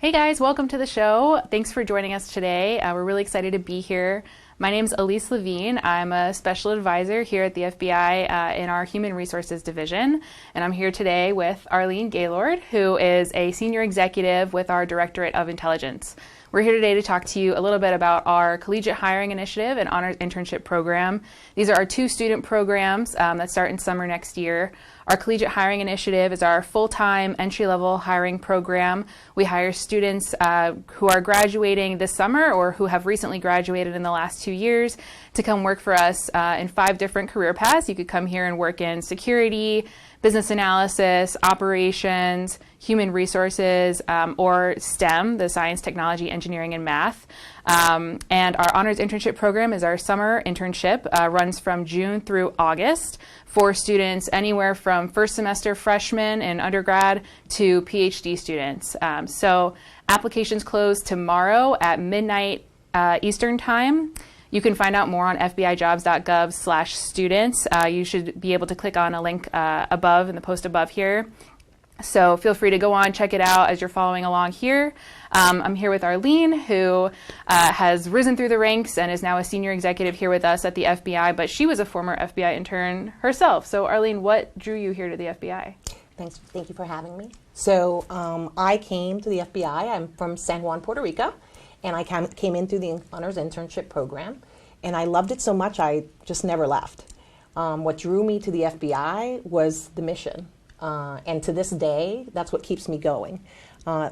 Hey guys, welcome to the show. Thanks for joining us today. We're really excited to be here. My name's Elise Levine. I'm a special advisor here at the FBI in our Human Resources Division. And I'm here today with Arlene Gaylord, who is a senior executive with our Directorate of Intelligence. We're here today to talk to you a little bit about our Collegiate Hiring Initiative and Honors Internship Program. These are our two student programs that start in summer next year. Our Collegiate Hiring Initiative is our full-time entry-level hiring program. We hire students who are graduating this summer or who have recently graduated in the last 2 years to come work for us in 5 different career paths. You could come here and work in security, business analysis, operations, human resources, or STEM, the science, technology, engineering, and math. And our Honors Internship Program is our summer internship, runs from June through August for students anywhere from first semester freshmen in undergrad to PhD students. So applications close tomorrow at midnight Eastern Time. You can find out more on fbijobs.gov/students. You should be able to click on a link above in the post above here. So feel free to go on, check it out as you're following along here. I'm here with Arlene, who has risen through the ranks and is now a senior executive here with us at the FBI, but she was a former FBI intern herself. So Arlene, what drew you here to the FBI? Thank you for having me. So I came to the FBI. I'm from San Juan, Puerto Rico, and I came in through the Honors Internship Program, and I loved it so much I just never left. What drew me to the FBI was the mission. And to this day, that's what keeps me going.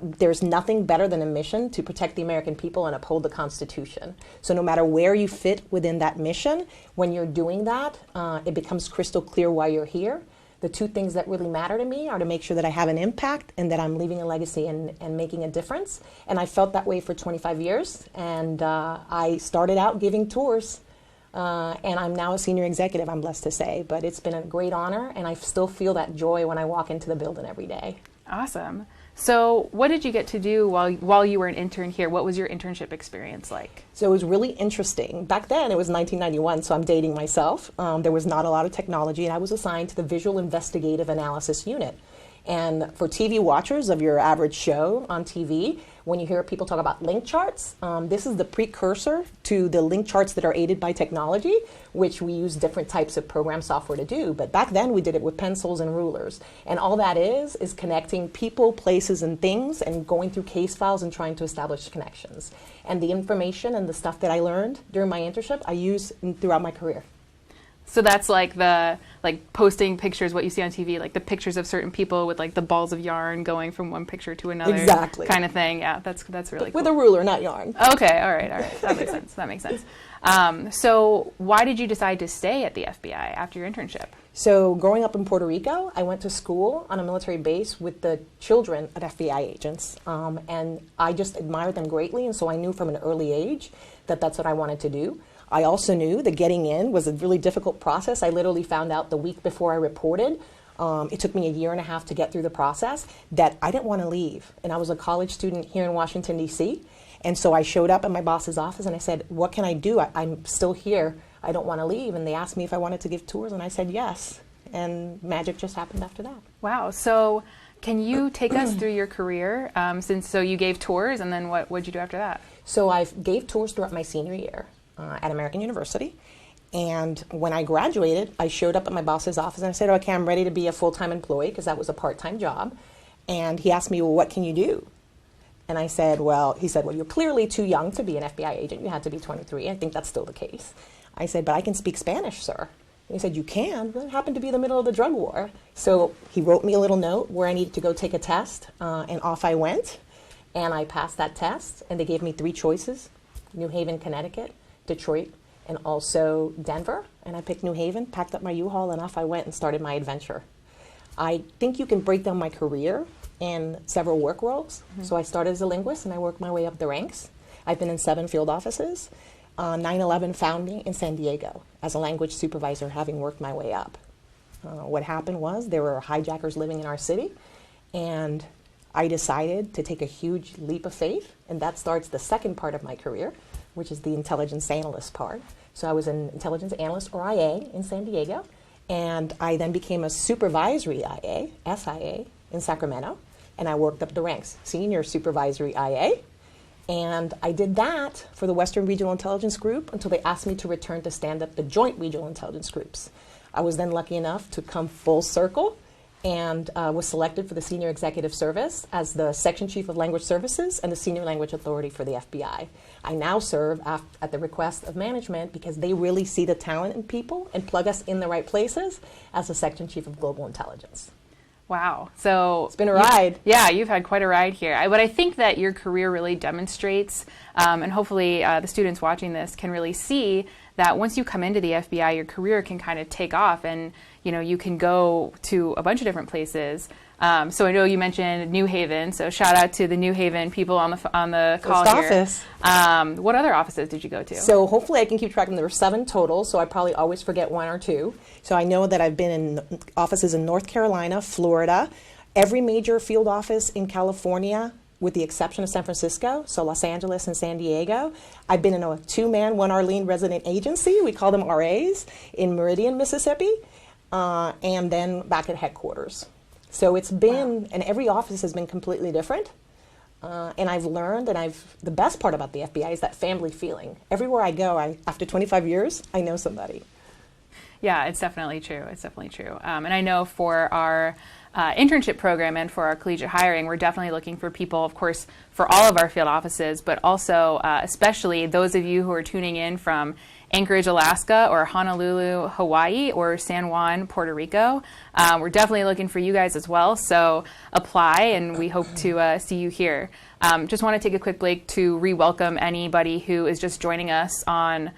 There's nothing better than a mission to protect the American people and uphold the Constitution. So no matter where you fit within that mission, when you're doing that, it becomes crystal clear why you're here. The two things that really matter to me are to make sure that I have an impact and that I'm leaving a legacy and making a difference. And I felt that way for 25 years. And I started out giving tours. And I'm now a senior executive, I'm blessed to say. But it's been a great honor, and I still feel that joy when I walk into the building every day. Awesome. So what did you get to do while you were an intern here? What was your internship experience like? So it was really interesting. Back then, it was 1991, so I'm dating myself. There was not a lot of technology, and I was assigned to the Visual Investigative Analysis Unit. And for TV watchers of your average show on TV, when you hear people talk about link charts, this is the precursor to the link charts that are aided by technology, which we use different types of program software to do. But back then, we did it with pencils and rulers. And all that is connecting people, places, and things, and going through case files and trying to establish connections. And the information and the stuff that I learned during my internship, I use throughout my career. So that's like posting pictures, what you see on TV, like the pictures of certain people with like the balls of yarn going from one picture to another. Exactly. Kind of thing. Yeah, that's really cool. With a ruler, not yarn. Okay, all right. That makes sense. So why did you decide to stay at the FBI after your internship? So growing up in Puerto Rico, I went to school on a military base with the children of FBI agents. And I just admired them greatly. And so I knew from an early age that that's what I wanted to do. I also knew that getting in was a really difficult process. I literally found out the week before I reported. It took me a year and a half to get through the process that I didn't want to leave. And I was a college student here in Washington, D.C. And so I showed up at my boss's office and I said, what can I do? I'm still here. I don't want to leave. And they asked me if I wanted to give tours, and I said yes. And magic just happened after that. Wow. So can you take us through your career? So you gave tours, and then what did you do after that? So I gave tours throughout my senior year at American University. And when I graduated, I showed up at my boss's office and I said, okay, I'm ready to be a full-time employee, because that was a part-time job. And he asked me, well, what can you do? And I said, he said, you're clearly too young to be an FBI agent. You had to be 23. I think that's still the case. I said, but I can speak Spanish, sir. And he said, you can? Well, it happened to be the middle of the drug war. So he wrote me a little note where I needed to go take a test, and off I went. And I passed that test, and they gave me 3 choices: New Haven, Connecticut, Detroit, and also Denver. And I picked New Haven, packed up my U-Haul, and off I went and started my adventure. I think you can break down my career in several work roles. Mm-hmm. So I started as a linguist, and I worked my way up the ranks. I've been in 7 field offices. 9/11 found me in San Diego as a language supervisor, having worked my way up. What happened was there were hijackers living in our city, and I decided to take a huge leap of faith, and that starts the second part of my career, which is the intelligence analyst part. So I was an intelligence analyst, or IA, in San Diego, and I then became a supervisory IA, SIA, in Sacramento. and I worked up the ranks, senior supervisory IA. And I did that for the Western Regional Intelligence Group until they asked me to return to stand up the Joint Regional Intelligence Groups. I was then lucky enough to come full circle and was selected for the Senior Executive Service as the Section Chief of Language Services and the Senior Language Authority for the FBI. I now serve at the request of management because they really see the talent in people and plug us in the right places as the Section Chief of Global Intelligence. Wow. So it's been a ride. You've had quite a ride here. But I think that your career really demonstrates, and hopefully the students watching this can really see that once you come into the FBI, your career can kind of take off, and you can go to a bunch of different places. So I know you mentioned New Haven, so shout out to the New Haven people on the call First here. office. What other offices did you go to? So hopefully I can keep track of them. There were 7 total, so I probably always forget 1 or 2. So I know that I've been in offices in North Carolina, Florida, every major field office in California, with the exception of San Francisco, so Los Angeles and San Diego. I've been in a 2-man, 1 Arlene resident agency, we call them RAs, in Meridian, Mississippi, and then back at headquarters. So it's been, and every office has been completely different. And I've learned, the best part about the FBI is that family feeling. Everywhere I go, after 25 years, I know somebody. Yeah, it's definitely true. And I know for our internship program and for our collegiate hiring, we're definitely looking for people, of course, for all of our field offices, but also especially those of you who are tuning in from Anchorage, Alaska, or Honolulu, Hawaii, or San Juan, Puerto Rico. We're definitely looking for you guys as well, so apply, and we hope to see you here. Just want to take a quick break to re-welcome anybody who is just joining us on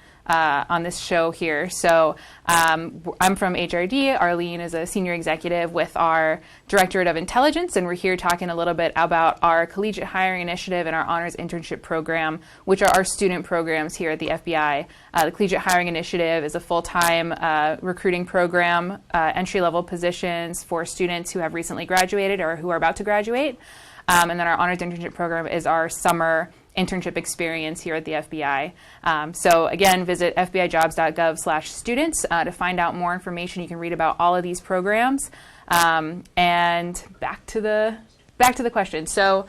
this show here. So I'm from HRD. Arlene is a senior executive with our Directorate of Intelligence, and we're here talking a little bit about our Collegiate Hiring Initiative and our Honors Internship Program, which are our student programs here at the FBI. The Collegiate Hiring Initiative is a full-time recruiting program, entry-level positions for students who have recently graduated or who are about to graduate. And then our Honors Internship Program is our summer internship experience here at the FBI. So again, visit fbijobs.gov/students to find out more information. You can read about all of these programs. And back to the question. So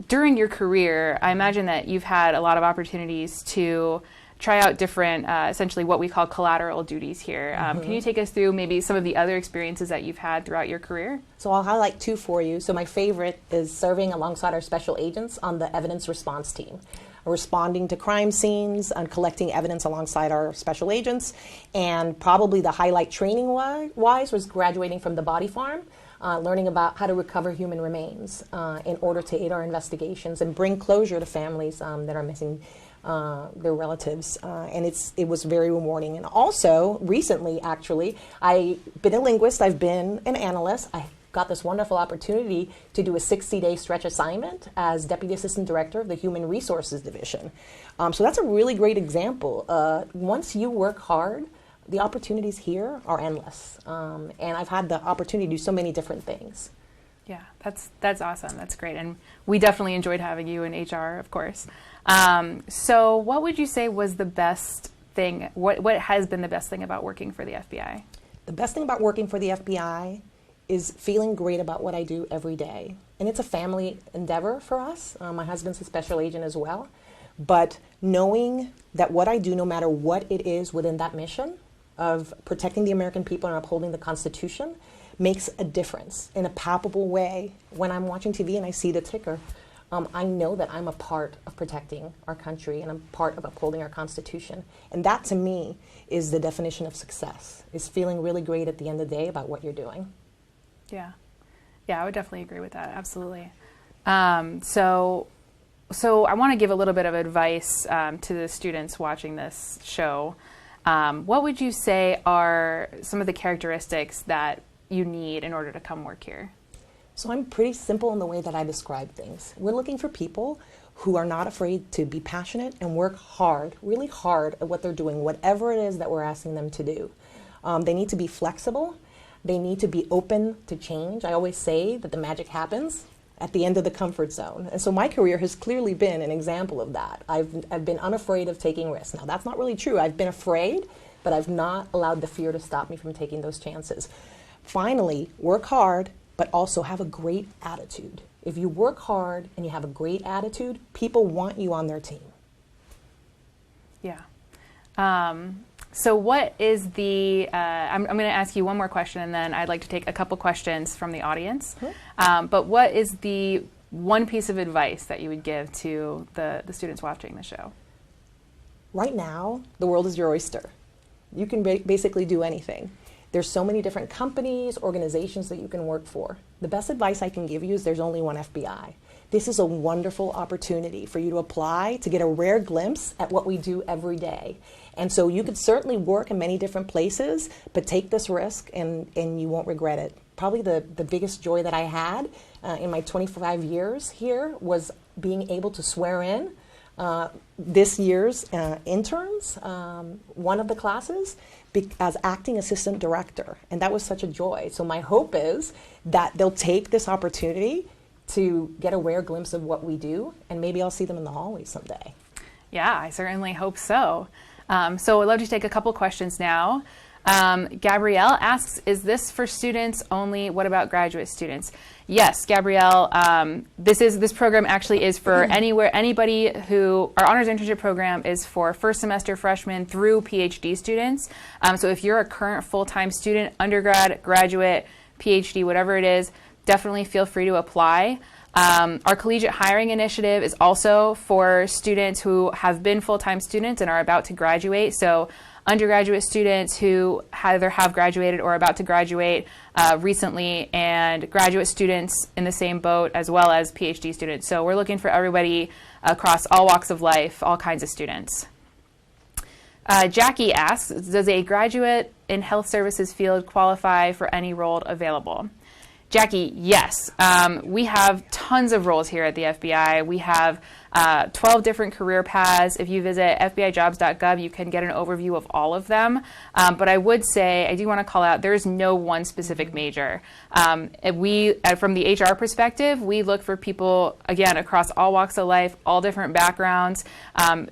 during your career, I imagine that you've had a lot of opportunities to try out different, essentially what we call collateral duties here. Can you take us through maybe some of the other experiences that you've had throughout your career? So I'll highlight 2 for you. So my favorite is serving alongside our special agents on the evidence response team, responding to crime scenes and collecting evidence alongside our special agents. And probably the highlight training-wise was graduating from the body farm, learning about how to recover human remains in order to aid our investigations and bring closure to families that are missing their relatives, and it was very rewarding. And also, recently, actually, I've been a linguist, I've been an analyst, I got this wonderful opportunity to do a 60-day stretch assignment as Deputy Assistant Director of the Human Resources Division. So that's a really great example. Once you work hard, the opportunities here are endless, and I've had the opportunity to do so many different things. Yeah, that's awesome. That's great. And we definitely enjoyed having you in HR, of course. So what would you say was the best thing, what has been the best thing about working for the FBI? The best thing about working for the FBI is feeling great about what I do every day. And it's a family endeavor for us. My husband's a special agent as well. But knowing that what I do, no matter what it is within that mission of protecting the American people and upholding the Constitution, makes a difference in a palpable way. When I'm watching TV and I see the ticker, I know that I'm a part of protecting our country and I'm part of upholding our Constitution. And that, to me, is the definition of success, is feeling really great at the end of the day about what you're doing. Yeah, I would definitely agree with that, absolutely. So I want to give a little bit of advice to the students watching this show. What would you say are some of the characteristics that you need in order to come work here? So I'm pretty simple in the way that I describe things. We're looking for people who are not afraid to be passionate and work hard, really hard at what they're doing, whatever it is that we're asking them to do. They need to be flexible. They need to be open to change. I always say that the magic happens at the end of the comfort zone. And so my career has clearly been an example of that. I've been unafraid of taking risks. Now, that's not really true. I've been afraid, but I've not allowed the fear to stop me from taking those chances. Finally, work hard but also have a great attitude. If you work hard and you have a great attitude, people want you on their team. Yeah. So what is the, I'm going to ask you one more question, and then I'd like to take a couple questions from the audience. But what is the one piece of advice that you would give to the students watching the show? Right now, the world is your oyster. You can basically do anything. There's so many different companies, organizations that you can work for. The best advice I can give you is there's only one FBI. This is a wonderful opportunity for you to apply to get a rare glimpse at what we do every day. And so you could certainly work in many different places, but take this risk and you won't regret it. Probably the biggest joy that I had in my 25 years here was being able to swear in this year's interns, one of the classes, as acting assistant director. And that was such a joy. So my hope is that they'll take this opportunity to get a rare glimpse of what we do, and maybe I'll see them in the hallway someday. Yeah, I certainly hope so. So I'd love to take a couple questions now. Gabrielle asks, is this for students only? What about graduate students? Yes, Gabrielle, this program actually is for anybody who, our honors internship program is for first semester freshmen through PhD students. So if you're a current full-time student, undergrad, graduate, PhD, whatever it is, definitely feel free to apply. Our Collegiate Hiring Initiative is also for students who have been full-time students and are about to graduate. So undergraduate students who either have graduated or are about to graduate recently, and graduate students in the same boat, as well as PhD students. So we're looking for everybody across all walks of life, all kinds of students. Jackie asks, does a graduate in health services field qualify for any role available? Jackie, yes. We have tons of roles here at the FBI. We have 12 different career paths. If you visit fbijobs.gov, you can get an overview of all of them. But I would say, I do want to call out, there is no one specific major. From the HR perspective, we look for people, again, across all walks of life, all different backgrounds.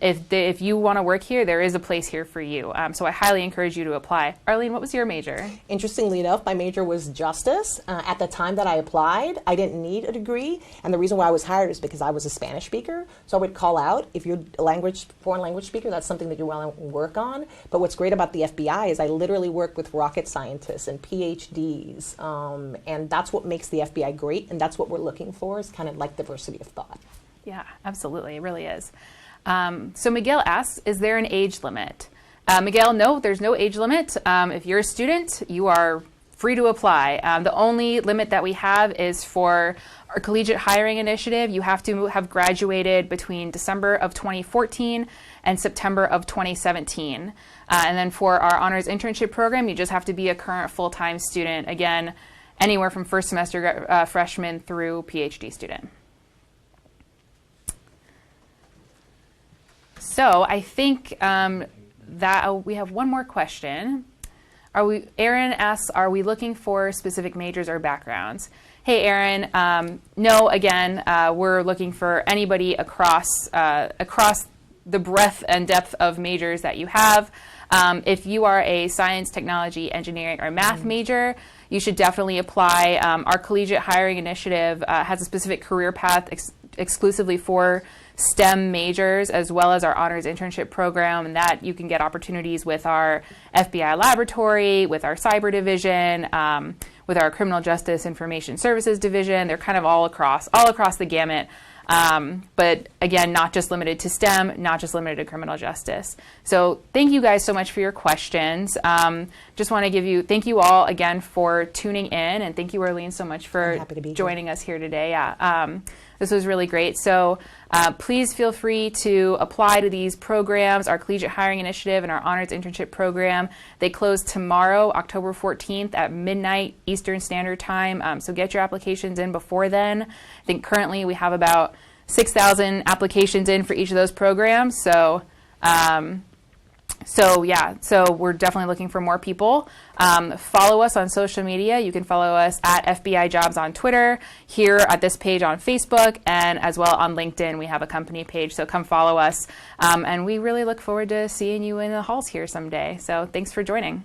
If you want to work here, there is a place here for you. So I highly encourage you to apply. Arlene, what was your major? Interestingly enough, my major was justice. At the time that I applied, I didn't need a degree. And the reason why I was hired is because I was a Spanish speaker. So I would call out, if you're a foreign language speaker, that's something that you want to work on. But what's great about the FBI is I literally work with rocket scientists and PhDs. And that's what makes the FBI great. And that's what we're looking for, is kind of like diversity of thought. Yeah, absolutely. It really is. So Miguel asks, is there an age limit? Miguel, no, there's no age limit. If you're a student, you are free to apply. The only limit that we have is for our Collegiate Hiring Initiative. You have to have graduated between December of 2014 and September of 2017. And then for our honors internship program, you just have to be a current full-time student. Again, anywhere from first semester freshman through PhD student. So I think that we have one more question. Aaron asks, are we looking for specific majors or backgrounds? Hey, Aaron. No, again, we're looking for anybody across the breadth and depth of majors that you have. If you are a science, technology, engineering, or math major, you should definitely apply. Our Collegiate Hiring Initiative has a specific career path exclusively for STEM majors, as well as our honors internship program, and that you can get opportunities with our FBI laboratory, with our cyber division, with our criminal justice information services division. They're kind of all across the gamut. But again, not just limited to STEM, not just limited to criminal justice. So thank you guys so much for your questions. Just want to thank you all again for tuning in, and thank you, Arlene, so much for joining us here today. Yeah, this was really great. So please feel free to apply to these programs, our Collegiate Hiring Initiative and our Honors Internship Program. They close tomorrow, October 14th at midnight Eastern Standard Time. So get your applications in before then. I think currently we have about 6,000 applications in for each of those programs. So we're definitely looking for more people. Follow us on social media. You can follow us at FBI Jobs on Twitter, here at this page on Facebook, and as well on LinkedIn. We have a company page, so come follow us. And we really look forward to seeing you in the halls here someday. So thanks for joining.